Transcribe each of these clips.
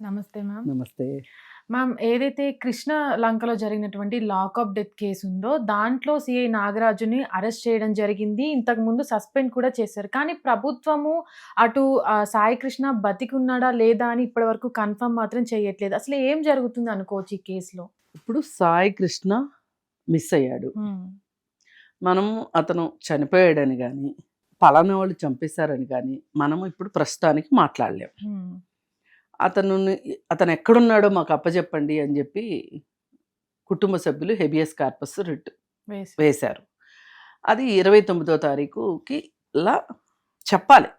నమస్తే మ్యామ్. నమస్తే. మ్యామ్, ఏదైతే కృష్ణ లంకలో జరిగినటువంటి లాకప్ డెత్ కేస్ ఉందో, దాంట్లో సీఐ నాగరాజుని అరెస్ట్ చేయడం జరిగింది. ఇంతకుముందు సస్పెండ్ కూడా చేశారు. కానీ ప్రభుత్వము అటు సాయి కృష్ణ బతికున్నాడా లేదా అని ఇప్పటివరకు కన్ఫర్మ్ మాత్రం చేయట్లేదు. అసలు ఏం జరుగుతుంది అనుకోవచ్చు ఈ కేసులో? ఇప్పుడు సాయి కృష్ణ మిస్ అయ్యాడు. మనం అతను చనిపోయాడని కానీ పలానా వాళ్ళు చంపేశారని కానీ మనము ఇప్పుడు ప్రస్తుతానికి మాట్లాడలేం. అతను ఎక్కడున్నాడో మాకు అప్పచెప్పండి అని చెప్పి కుటుంబ సభ్యులు హెబియస్ కార్పస్ రిట్ వేశారు. అది 29వ తారీఖుకి ఇలా చెప్పాలి,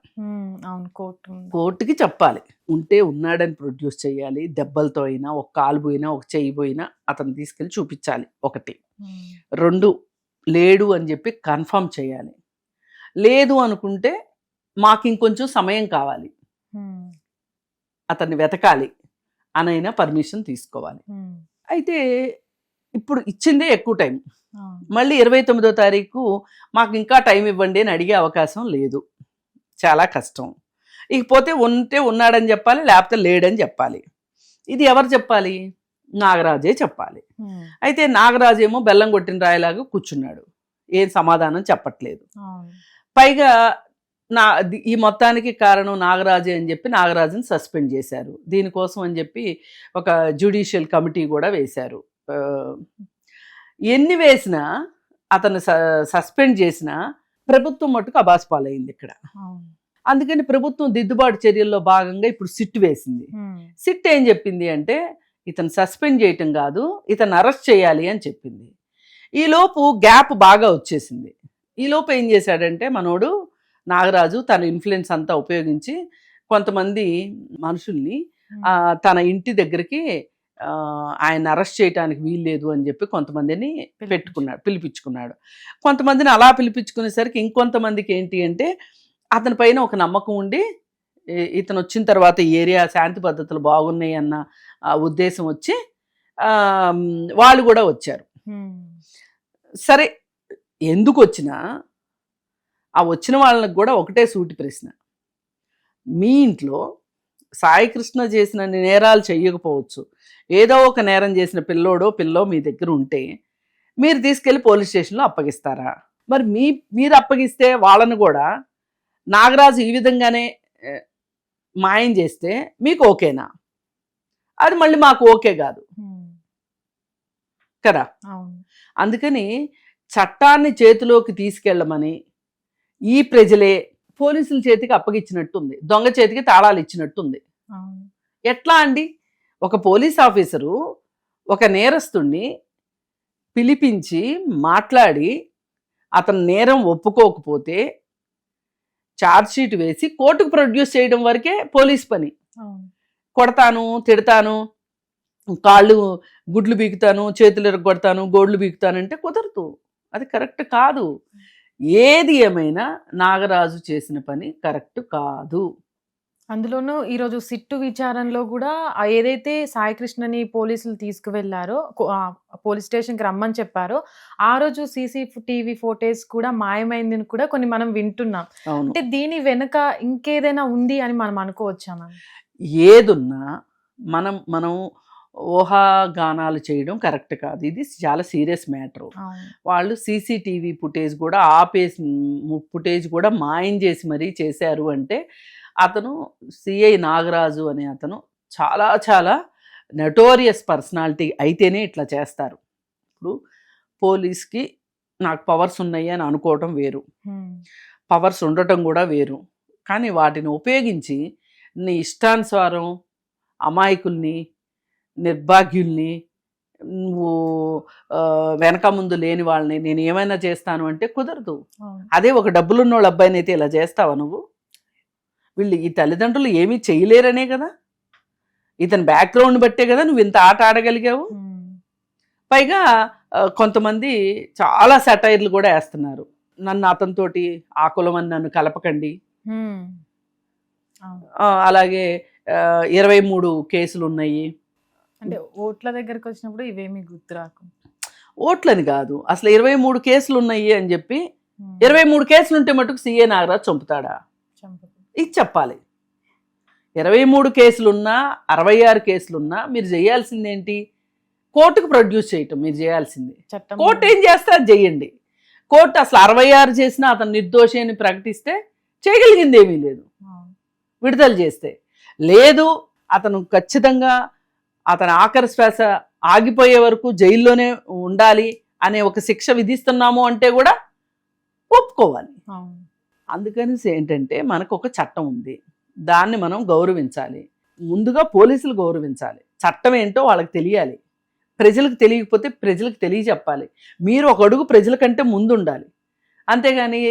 కోర్టుకి చెప్పాలి. ఉంటే ఉన్నాడని ప్రొడ్యూస్ చేయాలి. దెబ్బలతో అయినా, ఒక కాలు పోయినా, ఒక చెయ్యి పోయినా అతను తీసుకెళ్ళి చూపించాలి. ఒకటి. 2, లేడు అని చెప్పి కన్ఫర్మ్ చేయాలి. లేదు అనుకుంటే మాకు ఇంకొంచెం సమయం కావాలి, అతన్ని వెతకాలి అనైనా పర్మిషన్ తీసుకోవాలి. అయితే ఇప్పుడు ఇచ్చిందే ఎక్కువ టైం. మళ్ళీ 29వ తారీఖు మాకు ఇంకా టైం ఇవ్వండి అని అడిగే అవకాశం లేదు. చాలా కష్టం. ఇకపోతే ఉంటే ఉన్నాడని చెప్పాలి, లేకపోతే లేడని చెప్పాలి. ఇది ఎవరు చెప్పాలి? నాగరాజే చెప్పాలి. అయితే నాగరాజు ఏమో బెల్లం కొట్టిన రాయిలాగా కూర్చున్నాడు, ఏం సమాధానం చెప్పట్లేదు. పైగా ఈ మొత్తానికి కారణం నాగరాజే అని చెప్పి నాగరాజుని సస్పెండ్ చేశారు. దీనికోసం అని చెప్పి ఒక జ్యుడిషియల్ కమిటీ కూడా వేశారు. ఎన్ని వేసినా, అతను సస్పెండ్ చేసినా ప్రభుత్వం మట్టుకు అబాస్పాలైంది ఇక్కడ. అందుకని ప్రభుత్వం దిద్దుబాటు చర్యల్లో భాగంగా ఇప్పుడు సిట్ వేసింది. సిట్ ఏం చెప్పింది అంటే, ఇతను సస్పెండ్ చేయటం కాదు, ఇతను అరెస్ట్ చేయాలి అని చెప్పింది. ఈలోపు గ్యాప్ బాగా వచ్చేసింది. ఈలోపు ఏం చేశాడంటే మనోడు నాగరాజు తన ఇన్ఫ్లుయెన్స్ అంతా ఉపయోగించి కొంతమంది మనుషుల్ని తన ఇంటి దగ్గరికి ఆయన అరెస్ట్ చేయడానికి వీల్లేదు అని చెప్పి కొంతమందిని పిలిపించుకున్నాడు. కొంతమందిని అలా పిలిపించుకునేసరికి ఇంకొంతమందికి ఏంటి అంటే అతని పైన ఒక నమ్మకం ఉండి, ఇతను వచ్చిన తర్వాత ఈ ఏరియా శాంతి పద్ధతులు బాగున్నాయి అన్న ఉద్దేశం వచ్చి వాళ్ళు కూడా వచ్చారు. సరే, ఎందుకు వచ్చినా ఆ వచ్చిన వాళ్ళకి కూడా ఒకటే సూటి ప్రశ్న. మీ ఇంట్లో సాయి కృష్ణ చేసిన నేరాలు చెయ్యకపోవచ్చు, ఏదో ఒక నేరం చేసిన పిల్లో మీ దగ్గర ఉంటే మీరు తీసుకెళ్ళి పోలీస్ స్టేషన్లో అప్పగిస్తారా? మరి మీరు అప్పగిస్తే వాళ్ళను కూడా నాగరాజు ఈ విధంగానే మాయం చేస్తే మీకు ఓకేనా? అది మళ్ళీ మాకు ఓకే కాదు కదా. అందుకని చట్టాన్ని చేతిలోకి తీసుకెళ్ళమని ఈ ప్రజలే పోలీసుల చేతికి అప్పగిచ్చినట్టుంది, దొంగ చేతికి తాళాలు ఇచ్చినట్టుంది. ఎట్లా అండి? ఒక పోలీస్ ఆఫీసరు ఒక నేరస్తుడిని పిలిపించి మాట్లాడి అతను నేరం ఒప్పుకోకపోతే ఛార్జ్షీట్ వేసి కోర్టుకు ప్రొడ్యూస్ చేయడం వరకే పోలీస్ పని. కొడతాను, తిడతాను, కాళ్ళు గుడ్లు బీకుతాను, చేతులు ఎరగొడతాను, గోడ్లు బీకుతానంటే కుదరదు. అది కరెక్ట్ కాదు. ఏది ఏమైనా నాగరాజు చేసిన పని కరెక్ట్ కాదు. అందులోనూ ఈరోజు సిట్టు విచారణలో కూడా ఏదైతే సాయి కృష్ణని పోలీసులు తీసుకువెళ్లారో, పోలీస్ స్టేషన్కి రమ్మని చెప్పారో, ఆ రోజు CCTV ఫోటేజ్ కూడా మాయమైందని కూడా కొన్ని మనం వింటున్నాం. అంటే దీని వెనుక ఇంకేదైనా ఉంది అని మనం అనుకోవచ్చా మ్యామ్? ఏదున్నా మనం ఊహాగానాలు చేయడం కరెక్ట్ కాదు. ఇది చాలా సీరియస్ మ్యాటర్. వాళ్ళు CCTV ఫుటేజ్ కూడా ఫుటేజ్ కూడా మాయం చేసి మరీ చేశారు అంటే అతను సిఐ నాగరాజు అనే అతను చాలా చాలా నటోరియస్ పర్సనాలిటీ అయితేనే ఇట్లా చేస్తారు. ఇప్పుడు పోలీస్కి నాకు పవర్స్ ఉన్నాయి అని అనుకోవటం వేరు, పవర్స్ ఉండటం కూడా వేరు. కానీ వాటిని ఉపయోగించి నీ ఇష్టానుసారం అమాయకుల్ని, నిర్భాగ్యుల్ని, నువ్వు వెనక ముందు లేని వాళ్ళని నేను ఏమైనా చేస్తాను అంటే కుదరదు. అదే ఒక డబ్బులున్నోళ్ళ అబ్బాయిని అయితే ఇలా చేస్తావా నువ్వు? వీళ్ళు ఈ తల్లిదండ్రులు ఏమీ చేయలేరనే కదా, ఇతని బ్యాక్గ్రౌండ్ బట్టే కదా నువ్వు ఇంత ఆట ఆడగలిగావు. పైగా కొంతమంది చాలా సెటైర్లు కూడా వేస్తున్నారు. నన్ను అతనితోటి ఆ కులం అని నన్ను కలపకండి, అలాగే 23 కేసులు ఉన్నాయి. అంటే ఓట్ల దగ్గరికి వచ్చినప్పుడు ఇవేమీ గుర్తురాకు. ఓట్లని కాదు, అసలు 23 కేసులు ఉన్నాయి అని చెప్పి 23 కేసులు ఉంటే మటుకు సిఏ నాగరాజు చంపుతాడా? ఇది చెప్పాలి. 23 కేసులున్నా 66 కేసులున్నా మీరు చేయాల్సింది ఏంటి? కోర్టుకు ప్రొడ్యూస్ చేయటం మీరు చేయాల్సింది. చట్టం కోర్టు ఏం చేస్తే అది చేయండి. కోర్టు అసలు 66 చేసినా అతను నిర్దోషి అని ప్రకటిస్తే చేయగలిగింది ఏమీ లేదు విడుదల చేస్తే. లేదు అతను ఖచ్చితంగా అతని ఆఖరి శ్వాస ఆగిపోయే వరకు జైల్లోనే ఉండాలి అనే ఒక శిక్ష విధిస్తున్నాము అంటే కూడా ఒప్పుకోవాలి. అందుకని ఏంటంటే మనకు ఒక చట్టం ఉంది, దాన్ని మనం గౌరవించాలి. ముందుగా పోలీసులు గౌరవించాలి. చట్టం ఏంటో వాళ్ళకి తెలియాలి. ప్రజలకు తెలియకపోతే ప్రజలకు తెలియజెప్పాలి. మీరు ఒక అడుగు ప్రజల కంటే ముందు ఉండాలి. అంతేగాని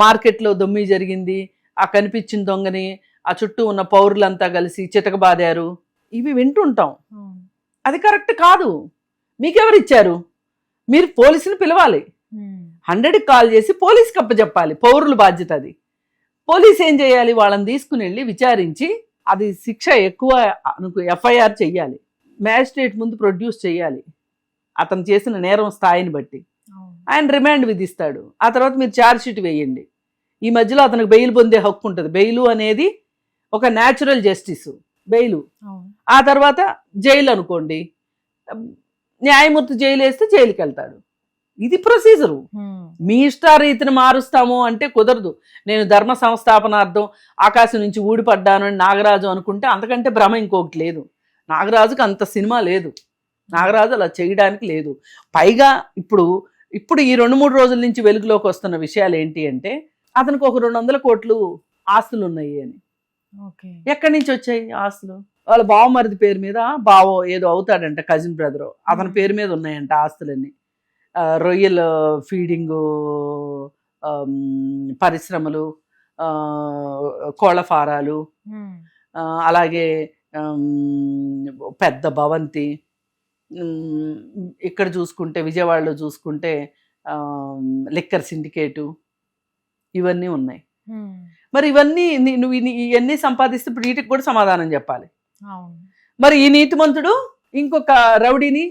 మార్కెట్లో దొమ్మి జరిగింది, ఆ కనిపించిన దొంగని ఆ చుట్టూ ఉన్న పౌరులంతా కలిసి చితకబాదారు, ఇవి వింటుంటాం. అది కరెక్ట్ కాదు. మీకెవరు ఇచ్చారు? మీరు పోలీసుని పిలవాలి. 100కి కాల్ చేసి పోలీస్కి అప్పచెప్పాలి. పౌరుల బాధ్యత అది. పోలీస్ ఏం చేయాలి? వాళ్ళని తీసుకుని వెళ్ళి విచారించి అది శిక్ష ఎక్కువ ఎఫ్ఐఆర్ చెయ్యాలి, మ్యాజిస్ట్రేట్ ముందు ప్రొడ్యూస్ చేయాలి. అతను చేసిన నేరం స్థాయిని బట్టి ఆయన రిమాండ్ విధిస్తాడు. ఆ తర్వాత మీరు ఛార్జ్ షీట్ వేయండి. ఈ మధ్యలో అతనికి బెయిల్ పొందే హక్కు ఉంటుంది. బెయిలు అనేది ఒక న్యాచురల్ జస్టిస్, బెయిలు. ఆ తర్వాత జైలు అనుకోండి, న్యాయమూర్తి జైలు వేస్తే జైలుకి వెళ్తాడు. ఇది ప్రొసీజరు. మీ ఇష్టారీతిని మారుస్తాము అంటే కుదరదు. నేను ధర్మ సంస్థాపనార్థం ఆకాశం నుంచి ఊడిపడ్డాను అని నాగరాజు అనుకుంటే అంతకంటే భ్రమ ఇంకొకటి లేదు. నాగరాజుకి అంత సినిమా లేదు. నాగరాజు అలా చేయడానికి లేదు. పైగా ఇప్పుడు ఈ 2-3 రోజుల నుంచి వెలుగులోకి వస్తున్న విషయాలు ఏంటి అంటే అతనికి ఒక 200 కోట్లు ఆస్తులు ఉన్నాయి అని. ఎక్కడి నుంచి వచ్చాయి ఆస్తులు? వాళ్ళ బావమరిది పేరు మీద, బావో ఏదో అవుతాడంట, కజిన్ బ్రదరు, అతని పేరు మీద ఉన్నాయంట ఆస్తులన్నీ. రొయ్యల ఫీడింగు పరిశ్రమలు, కోళ్ల ఫారాలు, అలాగే పెద్ద భవంతి. ఇక్కడ చూసుకుంటే విజయవాడలో చూసుకుంటే లిక్కర్ సిండికేటు, ఇవన్నీ ఉన్నాయి. మరి ఇవన్నీ నువ్వు ఇవన్నీ సంపాదిస్తే ఇప్పుడు వీటికి కూడా సమాధానం చెప్పాలి. మరి ఈ నీతిమంతుడు ఇంకొక రౌడీని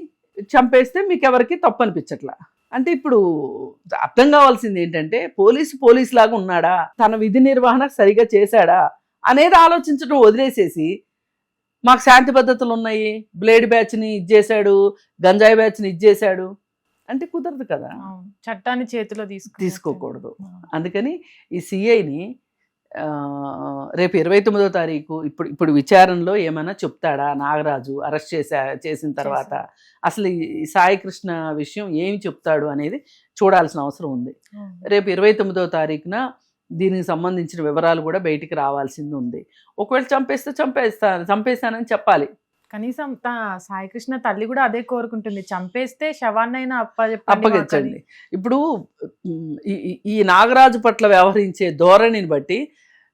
చంపేస్తే మీకు ఎవరికి తప్పు అనిపించట్లా. అంటే ఇప్పుడు అర్థం కావాల్సింది ఏంటంటే పోలీసు లాగా ఉన్నాడా, తన విధి నిర్వహణ సరిగా చేశాడా అనేది ఆలోచించడం వదిలేసేసి మాకు శాంతి పద్ధతులు ఉన్నాయి, బ్లేడ్ బ్యాచ్ని ఇచ్చేసాడు, గంజాయి బ్యాచ్ని ఇచ్చేసాడు అంటే కుదరదు కదా. చట్టాన్ని చేతిలో తీసుకోకూడదు. అందుకని ఈ సిఐని రేపు 29వ తారీఖు ఇప్పుడు విచారణలో ఏమైనా చెప్తాడా నాగరాజు అరెస్ట్ చేసిన తర్వాత? అసలు ఈ సాయి కృష్ణ విషయం ఏమి చెప్తాడు అనేది చూడాల్సిన అవసరం ఉంది. రేపు 29వ తారీఖున దీనికి సంబంధించిన వివరాలు కూడా బయటికి రావాల్సింది ఉంది. ఒకవేళ చంపేస్తానని చెప్పాలి. కనీసం సాయి కృష్ణ తల్లి కూడా అదే కోరుకుంటుంది, చంపేస్తే శవాన్నైనా అప్పగించండి. ఇప్పుడు ఈ నాగరాజు పట్ల వ్యవహరించే ధోరణిని బట్టి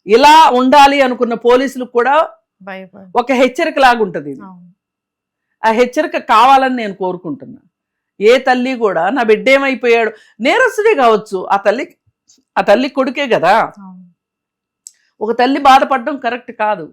ఇలా ఉండాలి అనుకున్న పోలీసులకు కూడా ఒక హెచ్చరిక లాగుంటది. ఆ హెచ్చరిక కావాలని నేను కోరుకుంటున్నా. ఏ తల్లి కూడా నా బిడ్డ ఏమైపోయాడు, నేరస్తుడే కావచ్చు, ఆ తల్లి కొడుకే కదా. ఒక తల్లి బాధపడడం కరెక్ట్ కాదు.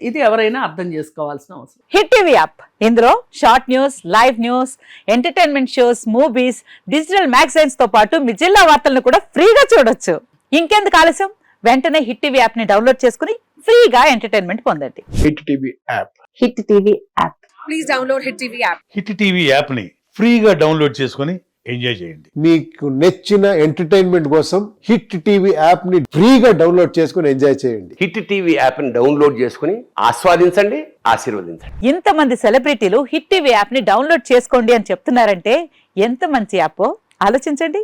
ఇది ఎవరైనా అర్థం చేసుకోవాల్సిన అవసరం. హిట్ టీవీ యాప్, ఇందులో short news, live news, entertainment shows, movies, digital magazines తో పాటు మీ జిల్లా వార్తలను కూడా ఫ్రీగా చూడొచ్చు. ఇంకెందుకు ఆలస్యం, వెంటనే హిట్ టీవీ యాప్ ని డౌన్లోడ్ చేసుకుని ఫ్రీగా ఎంటర్టైన్మెంట్ పొందండి. Hit TV app. Hit TV app. Please download hit TV app. Hit TV app ని ఫ్రీగా డౌన్లోడ్ చేసుకుని ఎంజాయ్ చేయండి. మీకు నచ్చిన ఎంటర్టైన్మెంట్ కోసం హిట్ టీవీ యాప్ ని ఫ్రీగా డౌన్లోడ్ చేసుకుని ఎంజాయ్ చేయండి. హిట్ టీవీ యాప్ ని డౌన్లోడ్ చేసుకుని ఆస్వాదించండి, ఆశీర్వదించండి. ఇంతమంది సెలబ్రిటీలు హిట్ టీవీ యాప్ ని డౌన్లోడ్ చేసుకోండి అని చెప్తున్నారంటే ఎంత మంచి యాప్ ఆలోచించండి.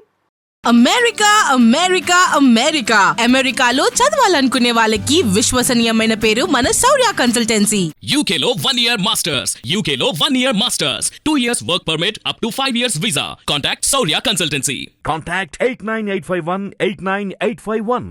అమెరికాలో చదవాలనుకునే వాళ్ళకి విశ్వసనీయమైన పేరు మన శౌర్య కన్సల్టెన్సీ. UK లో 1 year masters, UK లో 1 year masters, 2 years work permit up to 5 years visa. Contact Saurya Consultancy. Contact 89851 89851.